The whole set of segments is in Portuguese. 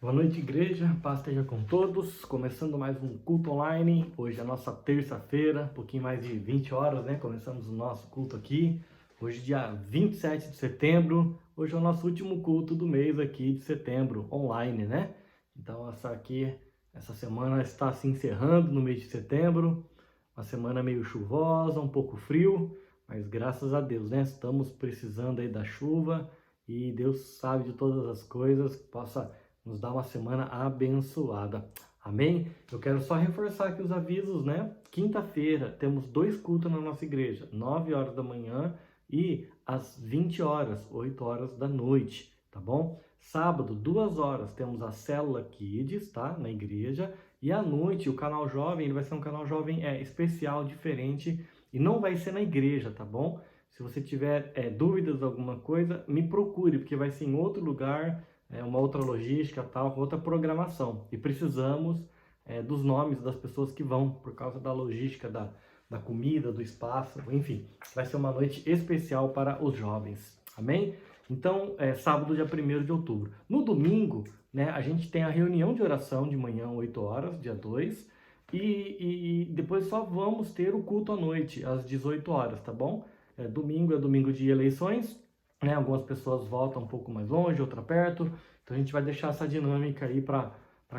Boa noite, igreja. Paz esteja com todos. Começando mais um culto online. Hoje é a nossa terça-feira, um pouquinho mais de 20 horas, né? Começamos o nosso culto aqui. Hoje, dia 27 de setembro. Hoje é o nosso último culto do mês aqui de setembro, online, né? Então, essa semana está se encerrando no mês de setembro. Uma semana meio chuvosa, um pouco frio, mas graças a Deus, né? Estamos precisando aí da chuva e Deus sabe de todas as coisas, que possa nos dá uma semana abençoada. Amém? Eu quero só reforçar aqui os avisos, né? Quinta-feira temos 2 cultos na nossa igreja, 9 horas da manhã e às 20 horas, 8 horas da noite, tá bom? Sábado, 2 horas, temos a Célula Kids, tá? Na igreja. E à noite, o canal Jovem, ele vai ser um canal Jovem especial, diferente, e não vai ser na igreja, tá bom? Se você tiver dúvidas de alguma coisa, me procure, porque vai ser em outro lugar, uma outra logística, tal, outra programação. E precisamos dos nomes das pessoas que vão, por causa da logística, da comida, do espaço, enfim. Vai ser uma noite especial para os jovens. Amém? Então, sábado, dia 1º de outubro. No domingo, né, a gente tem a reunião de oração de manhã, 8 horas, dia 2. E depois só vamos ter o culto à noite, às 18 horas, tá bom? Domingo é domingo de eleições, né? Algumas pessoas votam um pouco mais longe, outra perto. Então a gente vai deixar essa dinâmica aí para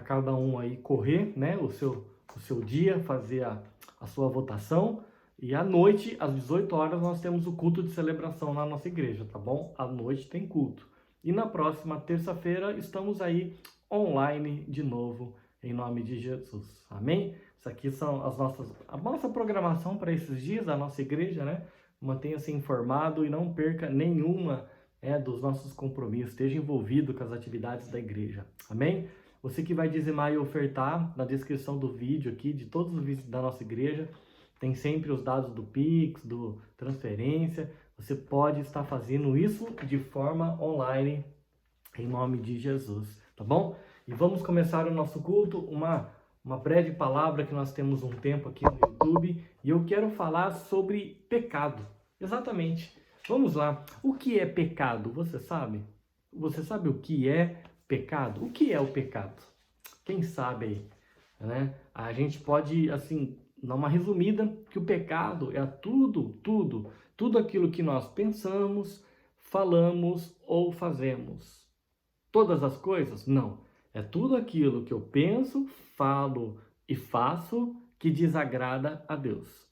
cada um aí correr, né? O seu dia, fazer a sua votação. E à noite, às 18 horas, nós temos o culto de celebração na nossa igreja, tá bom? À noite tem culto. E na próxima terça-feira estamos aí online de novo, em nome de Jesus. Amém? Isso aqui são a nossa programação para esses dias, da nossa igreja, né? Mantenha-se informado e não perca nenhuma dos nossos compromissos, esteja envolvido com as atividades da igreja. Amém? Você que vai dizimar e ofertar, na descrição do vídeo aqui, de todos os vídeos da nossa igreja, tem sempre os dados do Pix, do transferência. Você pode estar fazendo isso de forma online, em nome de Jesus, tá bom? E vamos começar o nosso culto, uma breve palavra que nós temos um tempo aqui no YouTube, e eu quero falar sobre pecado. Exatamente. Vamos lá. O que é pecado? Você sabe? Você sabe o que é pecado? O que é o pecado? Quem sabe aí, né? A gente pode, assim, dar uma resumida, que o pecado é tudo aquilo que nós pensamos, falamos ou fazemos. Todas as coisas? Não. É tudo aquilo que eu penso, falo e faço que desagrada a Deus.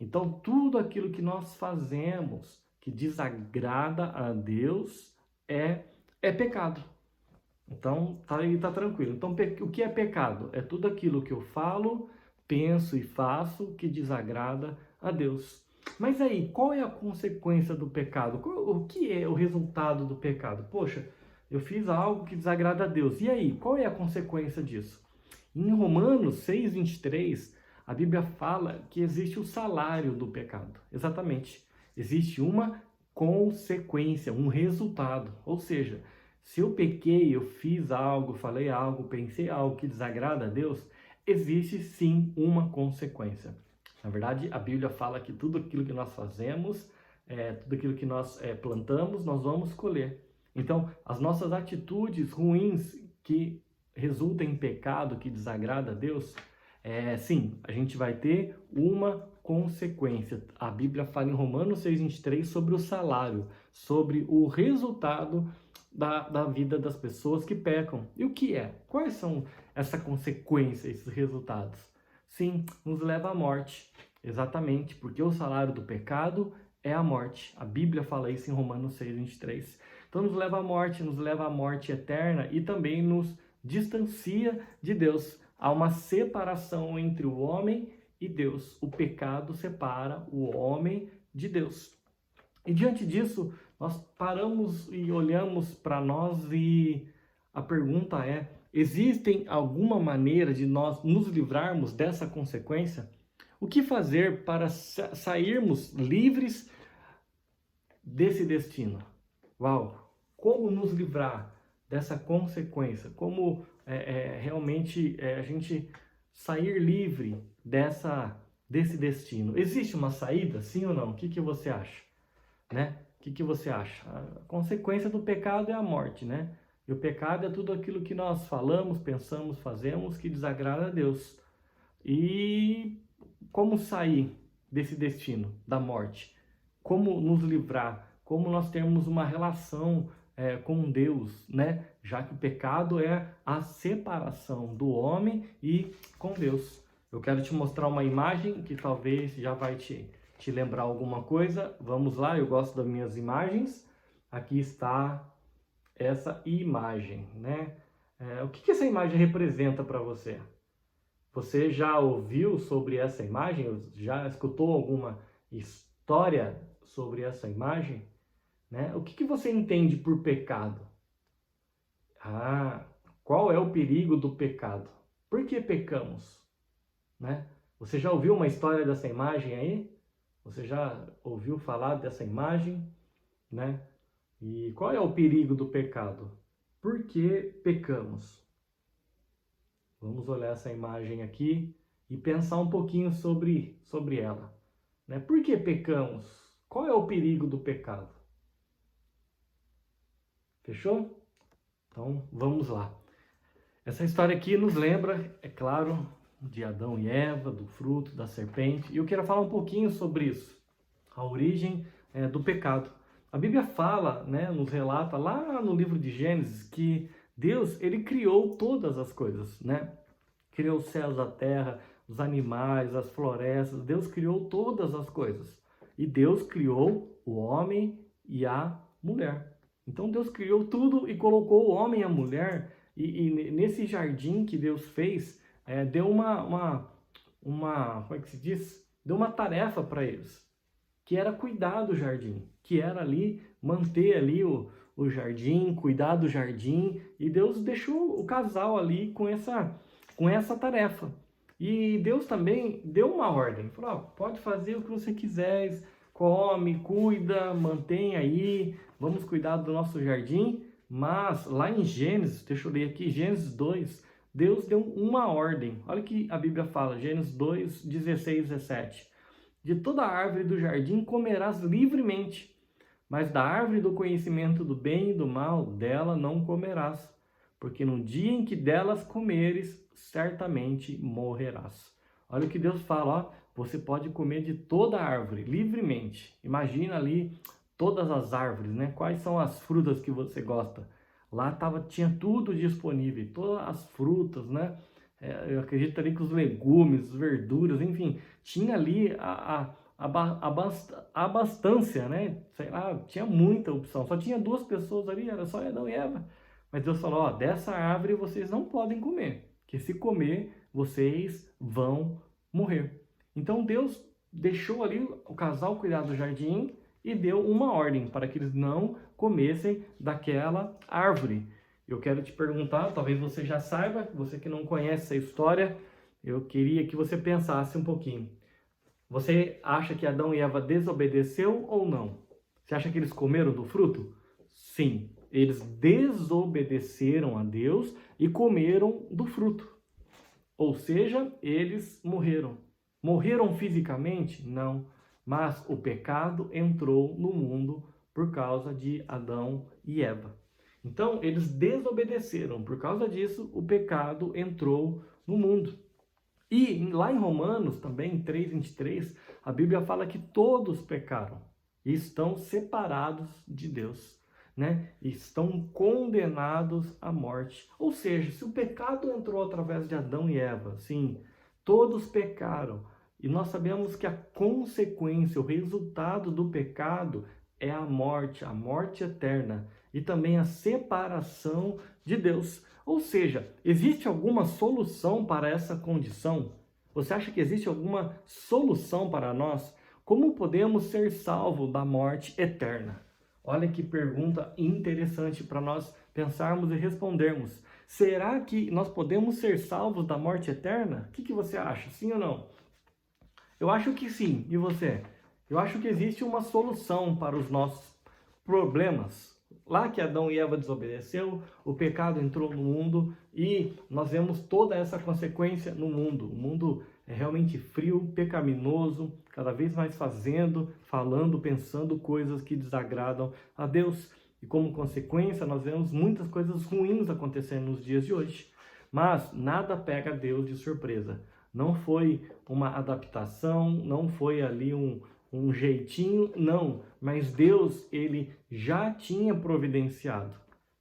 Então, tudo aquilo que nós fazemos que desagrada a Deus é pecado. Então, tá aí, tá tranquilo. Então, o que é pecado? É tudo aquilo que eu falo, penso e faço que desagrada a Deus. Mas aí, qual é a consequência do pecado? O que é o resultado do pecado? Poxa, eu fiz algo que desagrada a Deus. E aí, qual é a consequência disso? Em Romanos 6:23, a Bíblia fala que existe o salário do pecado. Exatamente. Existe uma consequência, um resultado. Ou seja, se eu pequei, eu fiz algo, falei algo, pensei algo que desagrada a Deus, existe sim uma consequência. Na verdade, a Bíblia fala que tudo aquilo que nós fazemos, tudo aquilo que nós plantamos, nós vamos colher. Então, as nossas atitudes ruins que resultam em pecado, que desagrada a Deus, sim, a gente vai ter uma consequência. A Bíblia fala em Romanos 6:23 sobre o salário, sobre o resultado da vida das pessoas que pecam. E o que é? Quais são essa consequência, esses resultados? Sim, nos leva à morte. Exatamente, porque o salário do pecado é a morte. A Bíblia fala isso em Romanos 6:23. Então nos leva à morte eterna e também nos distancia de Deus. Há uma separação entre o homem e Deus. O pecado separa o homem de Deus. E diante disso, nós paramos e olhamos para nós e a pergunta é: existe alguma maneira de nós nos livrarmos dessa consequência? O que fazer para sairmos livres desse destino? Uau! Como nos livrar dessa consequência? Como realmente a gente sair livre desse destino? Existe uma saída, sim ou não? O que você acha? Né? O que você acha? A consequência do pecado é a morte, né? E o pecado é tudo aquilo que nós falamos, pensamos, fazemos que desagrada a Deus. E como sair desse destino da morte? Como nos livrar? Como nós termos uma relação com Deus, né? Já que o pecado é a separação do homem e com Deus. Eu quero te mostrar uma imagem que talvez já vai te lembrar alguma coisa. Vamos lá, eu gosto das minhas imagens. Aqui está essa imagem, né? O que essa imagem representa para você? Você já ouviu sobre essa imagem? Já escutou alguma história sobre essa imagem? Né? O que você entende por pecado? Qual é o perigo do pecado? Por que pecamos? Né? Você já ouviu uma história dessa imagem aí? Você já ouviu falar dessa imagem? Né? E qual é o perigo do pecado? Por que pecamos? Vamos olhar essa imagem aqui e pensar um pouquinho sobre ela. Né? Por que pecamos? Qual é o perigo do pecado? Fechou? Então, vamos lá. Essa história aqui nos lembra, é claro, de Adão e Eva, do fruto, da serpente. E eu quero falar um pouquinho sobre isso. A origem do pecado. A Bíblia fala, né, nos relata lá no livro de Gênesis que Deus, ele criou todas as coisas, né? Criou os céus, a terra, os animais, as florestas. Deus criou todas as coisas. E Deus criou o homem e a mulher. Então Deus criou tudo e colocou o homem e a mulher. E nesse jardim que Deus fez, deu como é que se diz? Deu uma tarefa para eles, que era cuidar do jardim, que era ali manter ali o jardim, cuidar do jardim, e Deus deixou o casal ali com essa tarefa. E Deus também deu uma ordem, falou, pode fazer o que você quiser, come, cuida, mantém aí, vamos cuidar do nosso jardim. Mas lá em Gênesis, deixa eu ler aqui, Gênesis 2, Deus deu uma ordem. Olha o que a Bíblia fala, Gênesis 2, 16, 17. De toda árvore do jardim comerás livremente, mas da árvore do conhecimento do bem e do mal, dela não comerás, porque no dia em que delas comeres, certamente morrerás. Olha o que Deus fala, ó, você pode comer de toda árvore, livremente. Imagina ali todas as árvores, né? Quais são as frutas que você gosta? Lá tinha tudo disponível, todas as frutas, né? Eu acredito ali que os legumes, as verduras, enfim, tinha ali a abastância, né? Sei lá, tinha muita opção. Só tinha duas pessoas ali, era só Adão e Eva. Mas Deus falou, ó, dessa árvore vocês não podem comer, que se comer, vocês vão morrer. Então Deus deixou ali o casal cuidar do jardim e deu uma ordem para que eles não comessem daquela árvore. Eu quero te perguntar, talvez você já saiba, você que não conhece essa história, eu queria que você pensasse um pouquinho. Você acha que Adão e Eva desobedeceu ou não? Você acha que eles comeram do fruto? Sim, eles desobedeceram a Deus e comeram do fruto. Ou seja, eles morreram. Morreram fisicamente? Não. Mas o pecado entrou no mundo por causa de Adão e Eva. Então, eles desobedeceram. Por causa disso, o pecado entrou no mundo. E lá em Romanos, também, 3:23, a Bíblia fala que todos pecaram e estão separados de Deus, né? E estão condenados à morte. Ou seja, se o pecado entrou através de Adão e Eva, sim, todos pecaram. E nós sabemos que a consequência, o resultado do pecado é a morte eterna e também a separação de Deus. Ou seja, existe alguma solução para essa condição? Você acha que existe alguma solução para nós? Como podemos ser salvos da morte eterna? Olha que pergunta interessante para nós pensarmos e respondermos. Será que nós podemos ser salvos da morte eterna? O que você acha? Sim ou não? Eu acho que sim. E você? Eu acho que existe uma solução para os nossos problemas. Lá que Adão e Eva desobedeceu, o pecado entrou no mundo e nós vemos toda essa consequência no mundo. O mundo é realmente frio, pecaminoso, cada vez mais falando, pensando coisas que desagradam a Deus. e como consequência nós vemos muitas coisas ruins acontecendo nos dias de hoje. Mas nada pega Deus de surpresa. Não foi uma adaptação, não foi ali um jeitinho, não. Mas Deus, ele já tinha providenciado.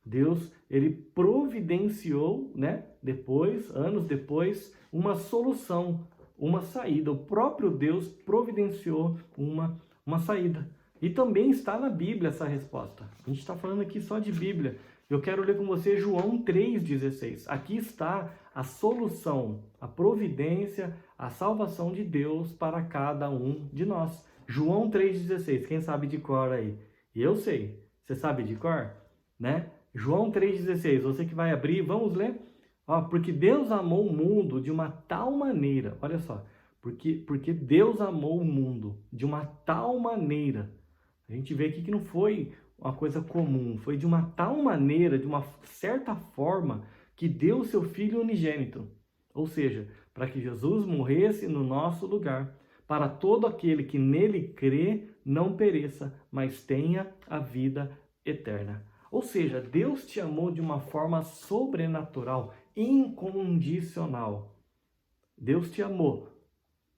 Deus, ele providenciou, né? Depois, anos depois, uma solução, uma saída. O próprio Deus providenciou uma saída. E também está na Bíblia essa resposta. A gente está falando aqui só de Bíblia. Eu quero ler com você João 3,16. Aqui está a solução, a providência, a salvação de Deus para cada um de nós. João 3,16. Quem sabe de cor aí? Eu sei. Você sabe de cor? Né? João 3,16. Você que vai abrir, vamos ler? Ó, porque Deus amou o mundo de uma tal maneira. Olha só. Porque Deus amou o mundo de uma tal maneira. A gente vê aqui que não foi uma coisa comum, foi de uma tal maneira, de uma certa forma, que deu o seu Filho unigênito. Ou seja, para que Jesus morresse no nosso lugar, para todo aquele que nele crê, não pereça, mas tenha a vida eterna. Ou seja, Deus te amou de uma forma sobrenatural, incondicional. Deus te amou.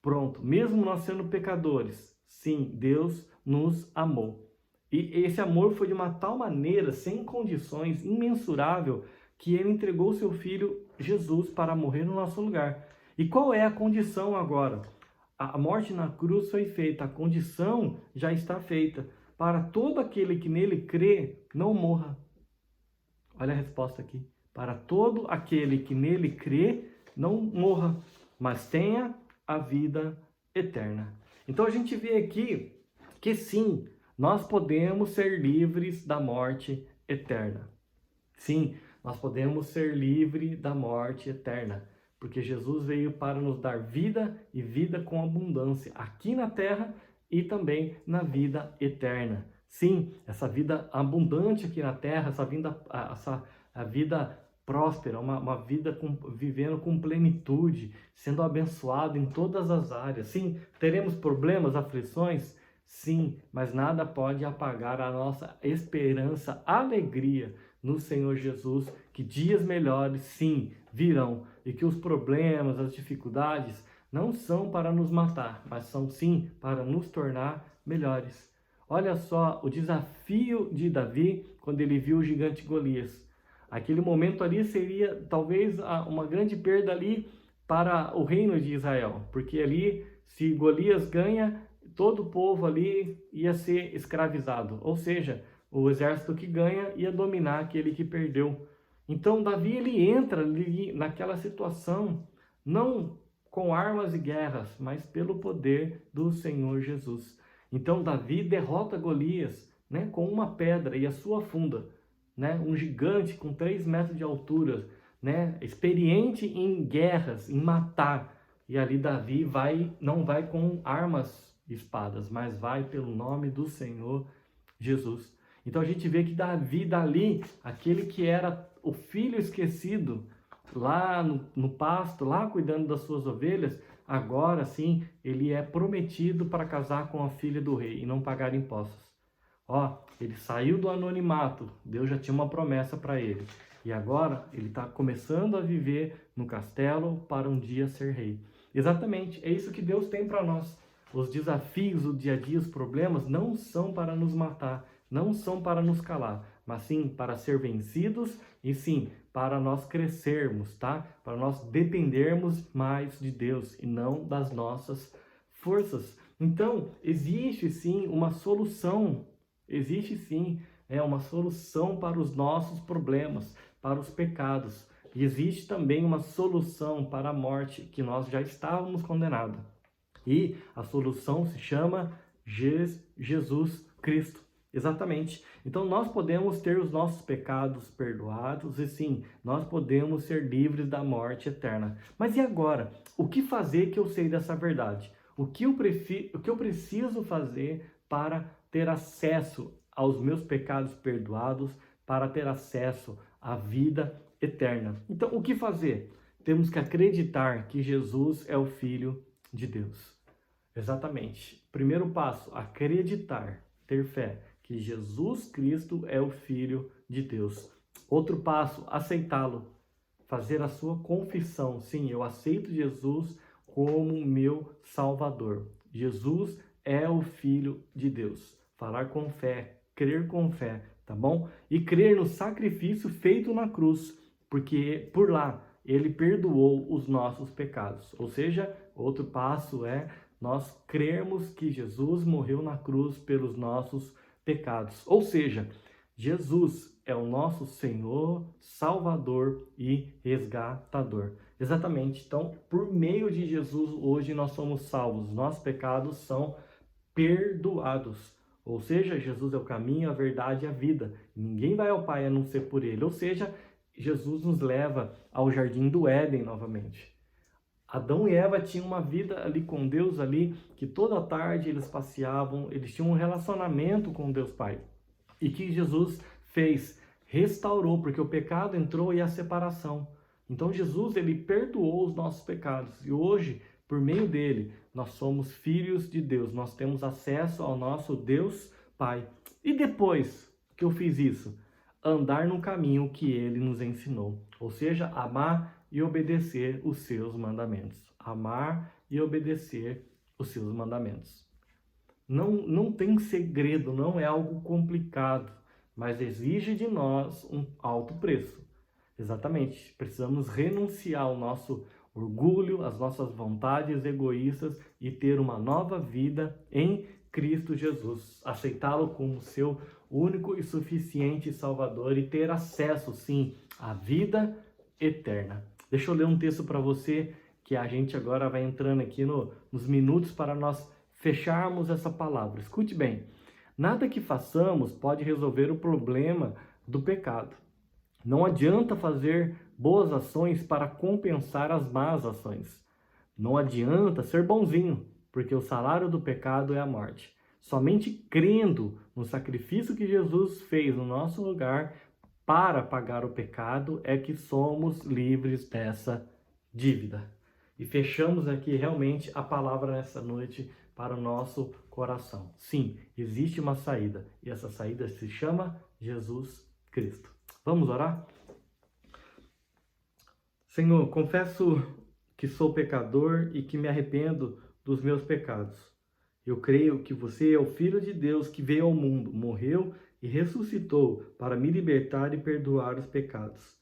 Pronto, mesmo nós sendo pecadores, sim, Deus nos amou. E esse amor foi de uma tal maneira, sem condições, imensurável, que ele entregou seu Filho Jesus para morrer no nosso lugar. E qual é a condição agora? A morte na cruz foi feita, a condição já está feita. Para todo aquele que nele crê, não morra. Olha a resposta aqui. Para todo aquele que nele crê, não morra, mas tenha a vida eterna. Então a gente vê aqui que sim, nós podemos ser livres da morte eterna. Sim, nós podemos ser livres da morte eterna, porque Jesus veio para nos dar vida e vida com abundância aqui na terra e também na vida eterna. Sim, essa vida abundante aqui na terra, a vida próspera, uma vida vivendo com plenitude, sendo abençoado em todas as áreas. Sim, teremos problemas, aflições, sim, mas nada pode apagar a nossa esperança, alegria no Senhor Jesus, que dias melhores, sim, virão, e que os problemas, as dificuldades, não são para nos matar, mas são sim para nos tornar melhores. Olha só o desafio de Davi quando ele viu o gigante Golias. Aquele momento ali seria talvez uma grande perda ali para o reino de Israel, porque ali, se Golias ganha, todo o povo ali ia ser escravizado, ou seja, o exército que ganha ia dominar aquele que perdeu. Então Davi ele entra ali naquela situação, não com armas e guerras, mas pelo poder do Senhor Jesus. Então Davi derrota Golias, né, com uma pedra e a sua funda. Né, um gigante com 3 metros de altura, né, experiente em guerras, em matar. E ali Davi não vai com armas e espadas, mas vai pelo nome do Senhor Jesus. Então a gente vê que Davi dali, aquele que era o filho esquecido, lá no pasto, lá cuidando das suas ovelhas, agora sim ele é prometido para casar com a filha do rei e não pagar impostos. Ó, ele saiu do anonimato, Deus já tinha uma promessa para ele. E agora ele está começando a viver no castelo para um dia ser rei. Exatamente, é isso que Deus tem para nós. Os desafios do dia a dia, os problemas, não são para nos matar, não são para nos calar, mas sim para ser vencidos e sim para nós crescermos, tá? Para nós dependermos mais de Deus e não das nossas forças. Então, existe sim uma solução. Existe sim uma solução para os nossos problemas, para os pecados. E existe também uma solução para a morte, que nós já estávamos condenados. E a solução se chama Jesus Cristo. Exatamente. Então nós podemos ter os nossos pecados perdoados e sim, nós podemos ser livres da morte eterna. Mas e agora? O que fazer que eu sei dessa verdade? O que eu preciso fazer para ter acesso aos meus pecados perdoados, para ter acesso à vida eterna? Então, o que fazer? Temos que acreditar que Jesus é o Filho de Deus. Exatamente. Primeiro passo, acreditar, ter fé que Jesus Cristo é o Filho de Deus. Outro passo, aceitá-lo, fazer a sua confissão. Sim, eu aceito Jesus como meu Salvador. Jesus é o Filho de Deus. Falar com fé, crer com fé, tá bom? E crer no sacrifício feito na cruz, porque por lá ele perdoou os nossos pecados. Ou seja, outro passo é nós crermos que Jesus morreu na cruz pelos nossos pecados. Ou seja, Jesus é o nosso Senhor, Salvador e resgatador. Exatamente. Então, por meio de Jesus, hoje nós somos salvos. Nossos pecados são perdoados. Ou seja, Jesus é o caminho, a verdade e a vida. Ninguém vai ao Pai a não ser por Ele. Ou seja, Jesus nos leva ao jardim do Éden novamente. Adão e Eva tinham uma vida ali com Deus ali, que toda tarde eles passeavam, eles tinham um relacionamento com Deus Pai. E que Jesus fez, restaurou, porque o pecado entrou e a separação. Então Jesus, ele perdoou os nossos pecados. E hoje, por meio dele, nós somos filhos de Deus. Nós temos acesso ao nosso Deus Pai. E depois que eu fiz isso, andar no caminho que ele nos ensinou. Ou seja, amar e obedecer os seus mandamentos. Amar e obedecer os seus mandamentos. Não tem segredo, não é algo complicado, mas exige de nós um alto preço. Exatamente, precisamos renunciar ao nosso orgulho, às nossas vontades egoístas e ter uma nova vida em Cristo Jesus. Aceitá-lo como seu único e suficiente Salvador e ter acesso, sim, à vida eterna. Deixa eu ler um texto para você, que a gente agora vai entrando aqui nos minutos para nós fecharmos essa palavra. Escute bem, nada que façamos pode resolver o problema do pecado. Não adianta fazer boas ações para compensar as más ações. Não adianta ser bonzinho, porque o salário do pecado é a morte. Somente crendo no sacrifício que Jesus fez no nosso lugar para pagar o pecado é que somos livres dessa dívida. E fechamos aqui realmente a palavra nessa noite para o nosso coração. Sim, existe uma saída, e essa saída se chama Jesus Cristo. Vamos orar? Senhor, confesso que sou pecador e que me arrependo dos meus pecados. Eu creio que você é o Filho de Deus que veio ao mundo, morreu e ressuscitou para me libertar e perdoar os pecados.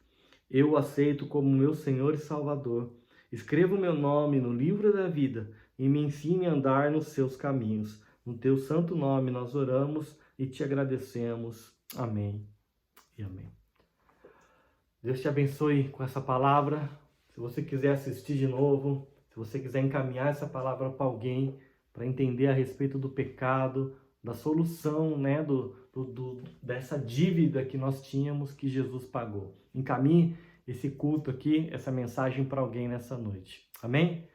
Eu o aceito como meu Senhor e Salvador. Escreva o meu nome no livro da vida e me ensine a andar nos seus caminhos. No teu santo nome nós oramos e te agradecemos. Amém e amém. Deus te abençoe com essa palavra. Se você quiser assistir de novo, se você quiser encaminhar essa palavra para alguém, para entender a respeito do pecado, da solução, né, dessa dívida que nós tínhamos, que Jesus pagou. Encaminhe esse culto aqui, essa mensagem para alguém nessa noite. Amém?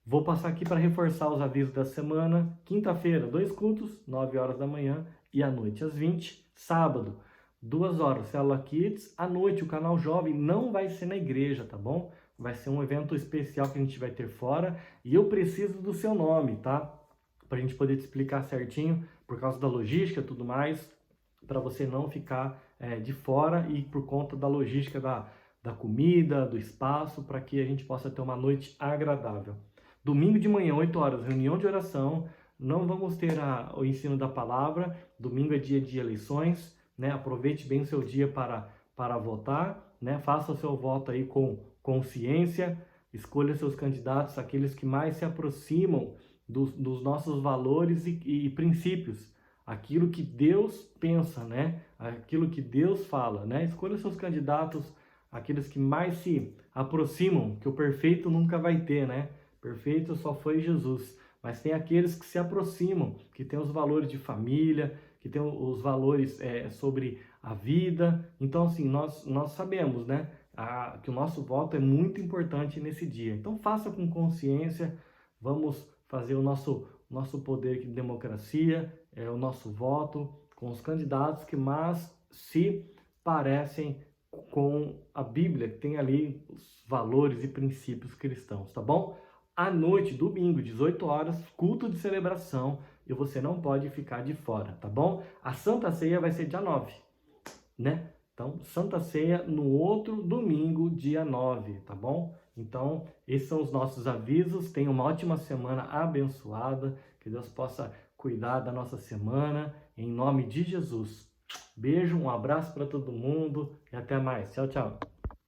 Vou passar aqui para reforçar os avisos da semana. Quinta-feira, 2 cultos, 9 horas da manhã e à noite às 20. Sábado, 2 horas, Célula Kids. À noite, o canal Jovem não vai ser na igreja, tá bom? Vai ser um evento especial que a gente vai ter fora. E eu preciso do seu nome, tá? Para a gente poder te explicar certinho, por causa da logística e tudo mais, para você não ficar de fora e por conta da logística da comida, do espaço, para que a gente possa ter uma noite agradável. Domingo de manhã, 8 horas, reunião de oração. Não vamos ter o ensino da palavra. Domingo é dia de eleições, né? Aproveite bem o seu dia para votar, né? Faça o seu voto aí com consciência. Escolha seus candidatos, aqueles que mais se aproximam dos nossos valores e princípios, aquilo que Deus pensa, né? Aquilo que Deus fala, né? Escolha seus candidatos, aqueles que mais se aproximam, que o perfeito nunca vai ter, né? Perfeito só foi Jesus, mas tem aqueles que se aproximam, que tem os valores de família, que tem os valores sobre a vida. Então, assim, nós sabemos, né? Que o nosso voto é muito importante nesse dia. Então, faça com consciência, vamos fazer o nosso poder de democracia, o nosso voto com os candidatos que mais se parecem com a Bíblia, que tem ali os valores e princípios cristãos, tá bom? À noite, domingo, 18 horas, culto de celebração, e você não pode ficar de fora, tá bom? A Santa Ceia vai ser dia 9, né? Então, Santa Ceia no outro domingo, dia 9, tá bom? Então, esses são os nossos avisos. Tenha uma ótima semana abençoada. Que Deus possa cuidar da nossa semana, em nome de Jesus. Beijo, um abraço para todo mundo e até mais. Tchau, tchau.